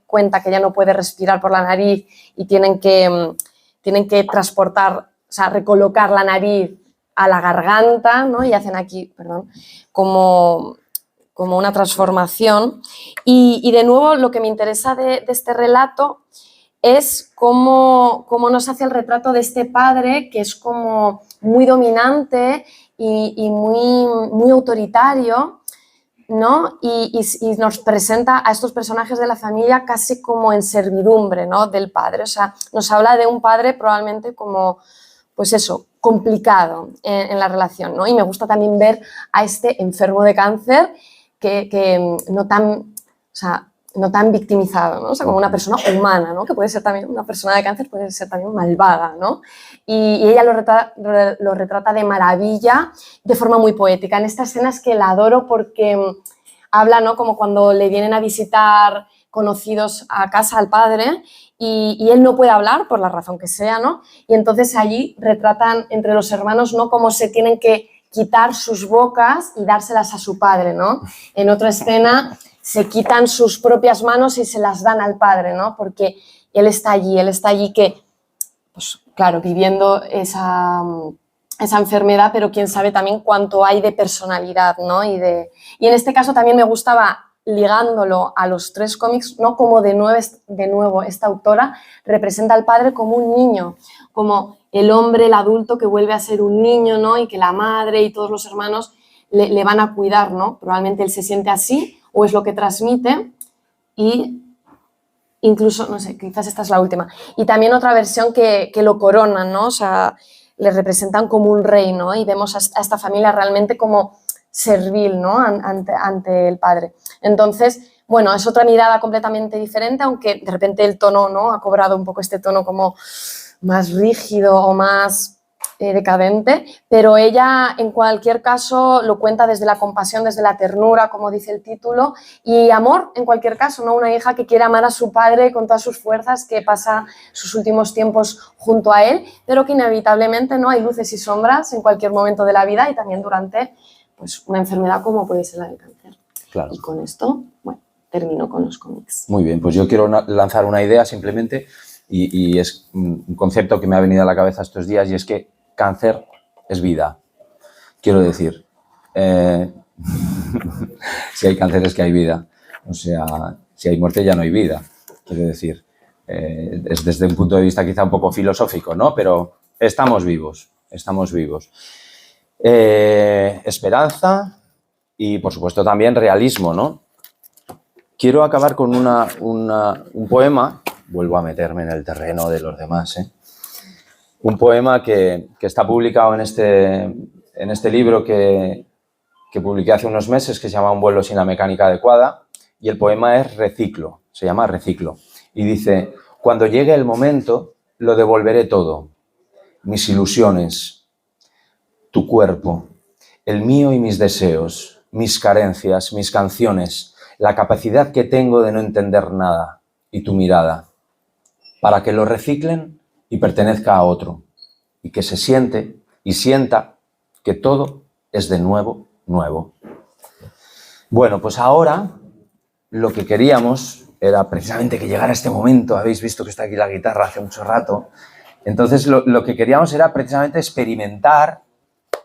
cuenta que ya no puede respirar por la nariz y tienen que transportar, o sea, recolocar la nariz a la garganta, ¿no? Y hacen aquí, perdón, como una transformación. Y de nuevo, lo que me interesa de este relato es cómo nos hace el retrato de este padre que es como muy dominante y muy autoritario, ¿no? Y nos presenta a estos personajes de la familia casi como en servidumbre, ¿no? Del padre. O sea, nos habla de un padre probablemente como, pues eso, complicado en la relación, ¿no? Y me gusta también ver a este enfermo de cáncer que no tan victimizado, ¿no? O sea, como una persona humana, ¿no? Que puede ser también, una persona de cáncer puede ser también malvada, ¿no? Y ella lo retrata de maravilla, de forma muy poética. En esta escena es que la adoro porque habla, ¿no? Como cuando le vienen a visitar conocidos a casa al padre y él no puede hablar por la razón que sea, ¿no? Y entonces allí retratan entre los hermanos, ¿no? Cómo se tienen que quitar sus bocas y dárselas a su padre, ¿no? En otra escena se quitan sus propias manos y se las dan al padre, ¿no? Porque él está allí que, pues claro, viviendo esa enfermedad, pero quién sabe también cuánto hay de personalidad, ¿no? Y en este caso también me gustaba, ligándolo a los tres cómics, ¿no? Como de nuevo esta autora representa al padre como un niño, como el hombre, el adulto que vuelve a ser un niño, ¿no? Y que la madre y todos los hermanos le van a cuidar, ¿no? Probablemente él se siente así o es lo que transmite y incluso, no sé, quizás esta es la última. Y también otra versión que lo coronan, ¿no? O sea, le representan como un rey, ¿no? Y vemos a esta familia realmente como servil, ¿no? Ante el padre. Entonces, bueno, es otra mirada completamente diferente, aunque de repente el tono, ¿no? Ha cobrado un poco este tono como más rígido o más decadente, pero ella en cualquier caso lo cuenta desde la compasión, desde la ternura, como dice el título, y amor en cualquier caso, ¿no? Una hija que quiere amar a su padre con todas sus fuerzas, que pasa sus últimos tiempos junto a él, pero que inevitablemente, ¿no? Hay luces y sombras en cualquier momento de la vida y también durante, pues, una enfermedad como puede ser la del cáncer. Claro. Y con esto, bueno, termino con los cómics. Muy bien, pues yo quiero lanzar una idea simplemente y es un concepto que me ha venido a la cabeza estos días y es que cáncer es vida. Quiero decir, Si hay cáncer es que hay vida. O sea, si hay muerte ya no hay vida. Quiero decir, es desde un punto de vista quizá un poco filosófico, ¿no? Pero estamos vivos, estamos vivos. Esperanza y, por supuesto, también realismo, ¿no? Quiero acabar con un poema. Vuelvo a meterme en el terreno de los demás, ¿eh? Un poema que está publicado en este libro que publiqué hace unos meses, que se llama Un vuelo sin la mecánica adecuada, y el poema es Reciclo, se llama Reciclo. Y dice: cuando llegue el momento, lo devolveré todo. Mis ilusiones, tu cuerpo, el mío y mis deseos, mis carencias, mis canciones, la capacidad que tengo de no entender nada y tu mirada, para que lo reciclen y pertenezca a otro, y que se siente y sienta que todo es de nuevo, nuevo. Bueno, pues ahora lo que queríamos era precisamente que llegara este momento. Habéis visto que está aquí la guitarra hace mucho rato. Entonces lo que queríamos era precisamente experimentar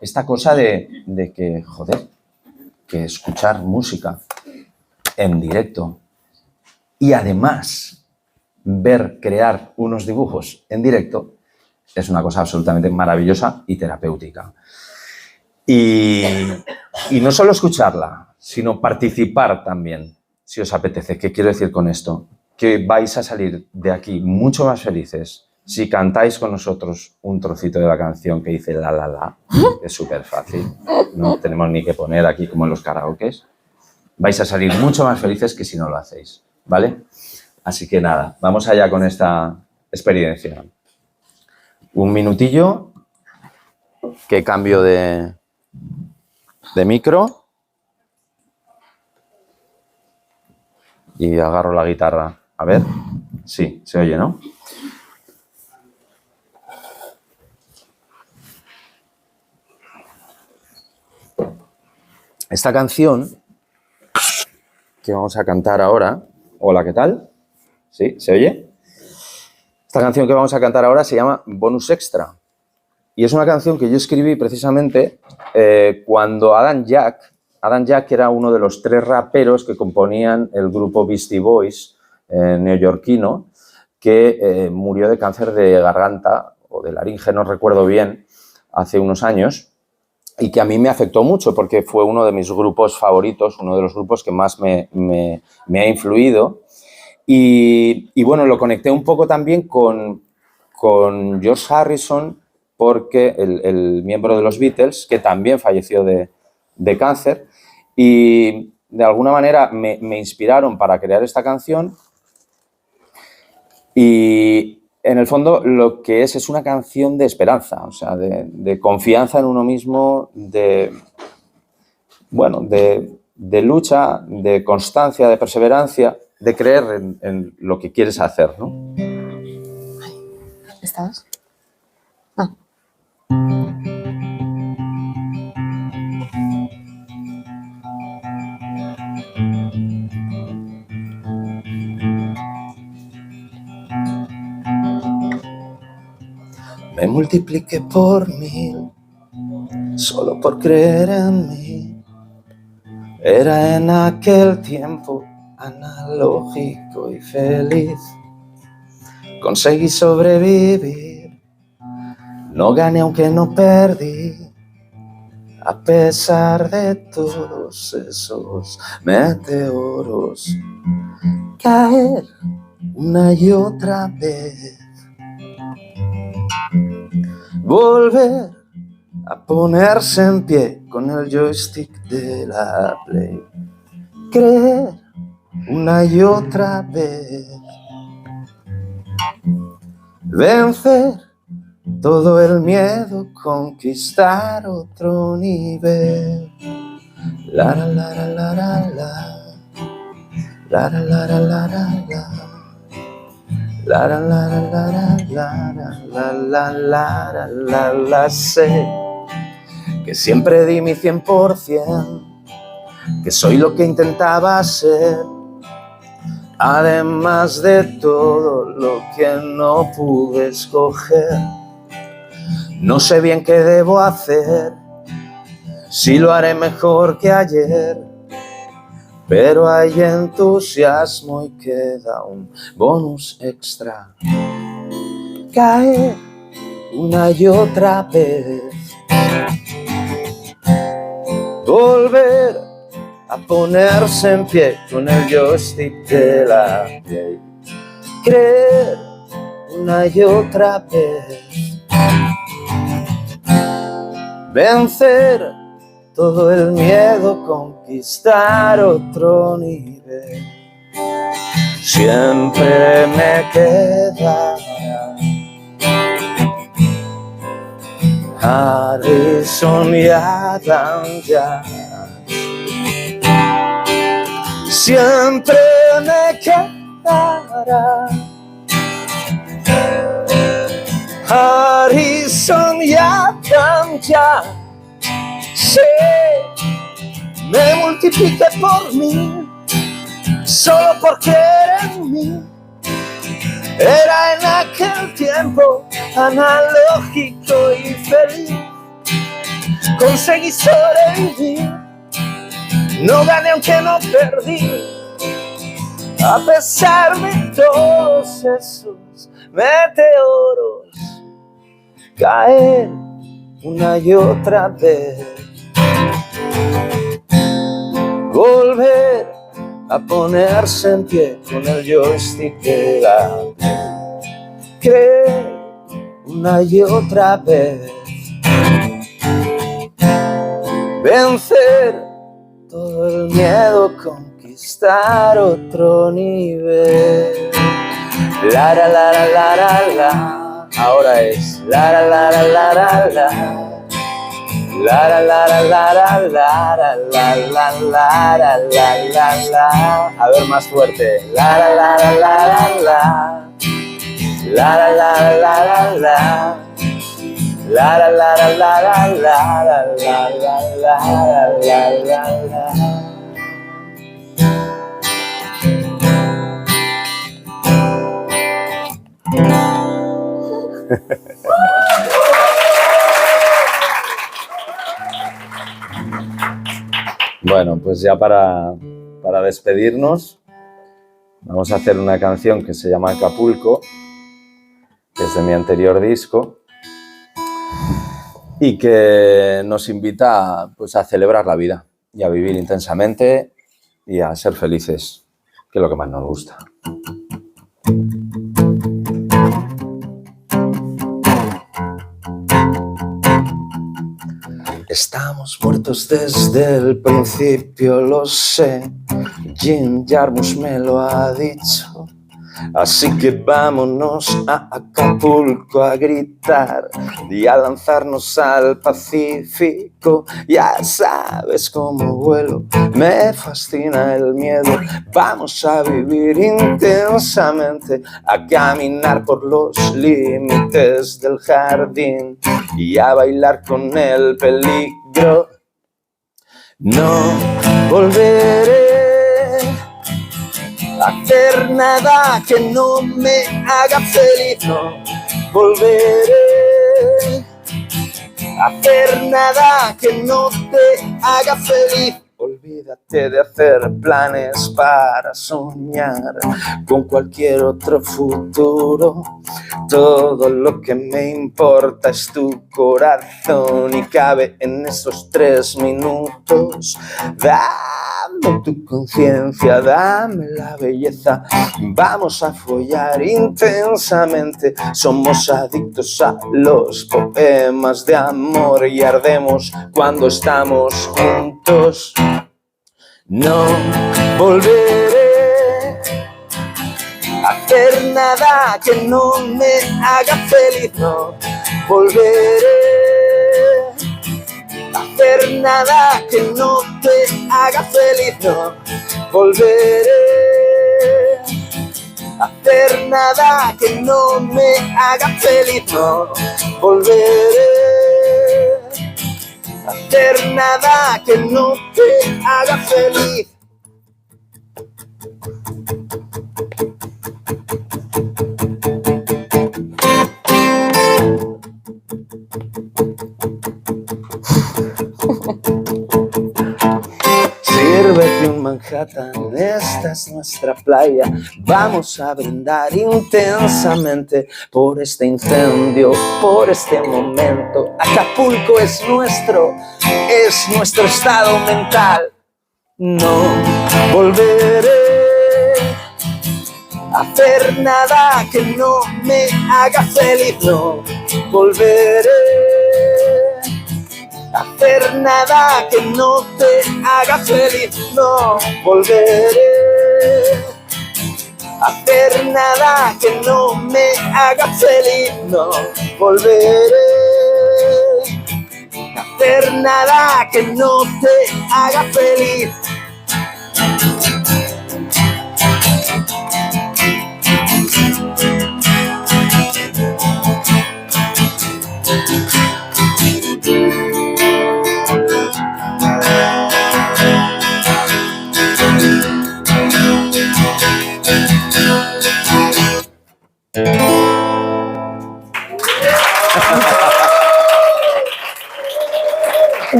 esta cosa de que, joder, que escuchar música en directo y además ver crear unos dibujos en directo es una cosa absolutamente maravillosa y terapéutica. Y no solo escucharla, sino participar también, si os apetece. ¿Qué quiero decir con esto? Que vais a salir de aquí mucho más felices si cantáis con nosotros un trocito de la canción que dice la, la, la. Es súper fácil, no tenemos ni que poner aquí como en los karaokes. Vais a salir mucho más felices que si no lo hacéis, ¿vale? Así que nada, vamos allá con esta experiencia. Un minutillo, que cambio de micro y agarro la guitarra. A ver, sí, se oye, ¿no? Esta canción que vamos a cantar ahora, hola, ¿qué tal? ¿Sí? ¿Se oye? Esta canción que vamos a cantar ahora se llama Bonus Extra. Y es una canción que yo escribí precisamente cuando Adam Jack era uno de los 3 raperos que componían el grupo Beastie Boys neoyorquino, que murió de cáncer de garganta o de laringe, no recuerdo bien, hace unos años, y que a mí me afectó mucho porque fue uno de mis grupos favoritos, uno de los grupos que más me ha influido. Y bueno, lo conecté un poco también con George Harrison, porque el miembro de los Beatles, que también falleció de cáncer, y de alguna manera me inspiraron para crear esta canción. Y en el fondo lo que es una canción de esperanza, o sea, de confianza en uno mismo, de lucha, de constancia, de perseverancia, de creer en lo que quieres hacer, ¿no? ¿Estás? Me multipliqué por 1000 solo por creer en mí. Era en aquel tiempo analógico y feliz. Conseguí sobrevivir, no gané aunque no perdí. A pesar de todos esos meteoros, caer una y otra vez, volver a ponerse en pie con el joystick de la Play, creer una y otra vez, vencer todo el miedo, conquistar otro nivel. La la la la la la la la la la la la la la la la la la. Sé que siempre di mi 100%, que soy lo que intentaba ser, además de todo lo que no pude escoger. No sé bien qué debo hacer, si lo haré mejor que ayer, pero hay entusiasmo y queda un bonus extra. Caer una y otra vez, volver a ponerse en pie con el joystick de la Play, creer una y otra vez, vencer todo el miedo, conquistar otro nivel. Siempre me quedará Harrison y Adam Jazz. Siempre me quedará Harrison y Adam Jazz. Sí, me multipliqué por mí, solo porque era en mí. Era en aquel tiempo analógico y feliz. Conseguí sobrevivir, no gané aunque no perdí. A pesar de todos esos meteoros, caer una y otra vez, volver a ponerse en pie con el joystick de la Play, creer una y otra vez, vencer todo el miedo, conquistar otro nivel. La la la la la la la. Ahora es la la la la la la la. La la la la la la la la la la la la la. A ver, más fuerte. La la la la la la la. La la la la la la. La la la la la la la la la la la. Bueno, pues ya para despedirnos, vamos a hacer una canción que se llama Acapulco, que es de mi anterior disco, y que nos invita pues, a celebrar la vida y a vivir intensamente y a ser felices, que es lo que más nos gusta. Estamos muertos desde el principio, lo sé. Jim Jarmusch me lo ha dicho. Así que vámonos a Acapulco a gritar y a lanzarnos al Pacífico. Ya sabes cómo vuelo, me fascina el miedo. Vamos a vivir intensamente, a caminar por los límites del jardín y a bailar con el peligro. No volveré a hacer nada que no me haga feliz, no volveré a hacer nada que no te haga feliz. Olvídate de hacer planes para soñar con cualquier otro futuro. Todo lo que me importa es tu corazón y cabe en esos 3 minutos. Dame tu conciencia, dame la belleza. Vamos a follar intensamente. Somos adictos a los poemas de amor y ardemos cuando estamos juntos. No volveré a hacer nada que no me haga feliz, no volveré a hacer nada que no te haga feliz, no volveré a hacer nada que no me haga feliz, no volveré a hacer nada que no te haga feliz. Sírvete un manjar Manhattan, esta es nuestra playa. Vamos a brindar intensamente por este incendio, por este momento. Acapulco es nuestro estado mental. No volveré a hacer nada que no me haga feliz. No volveré a hacer nada que no te haga feliz. No volveré a hacer nada que no me haga feliz. No volveré a hacer nada que no te haga feliz.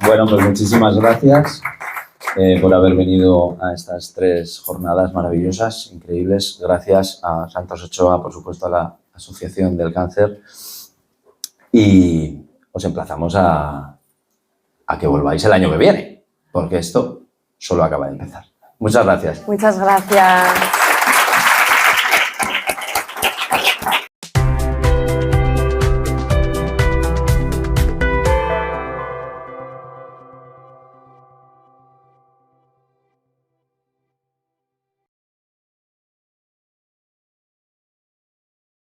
Bueno, pues muchísimas gracias por haber venido a estas 3 jornadas maravillosas, increíbles. Gracias a Santos Ochoa, por supuesto, a la Asociación del Cáncer. Y os emplazamos a que volváis el año que viene, porque esto solo acaba de empezar. Muchas gracias. Muchas gracias.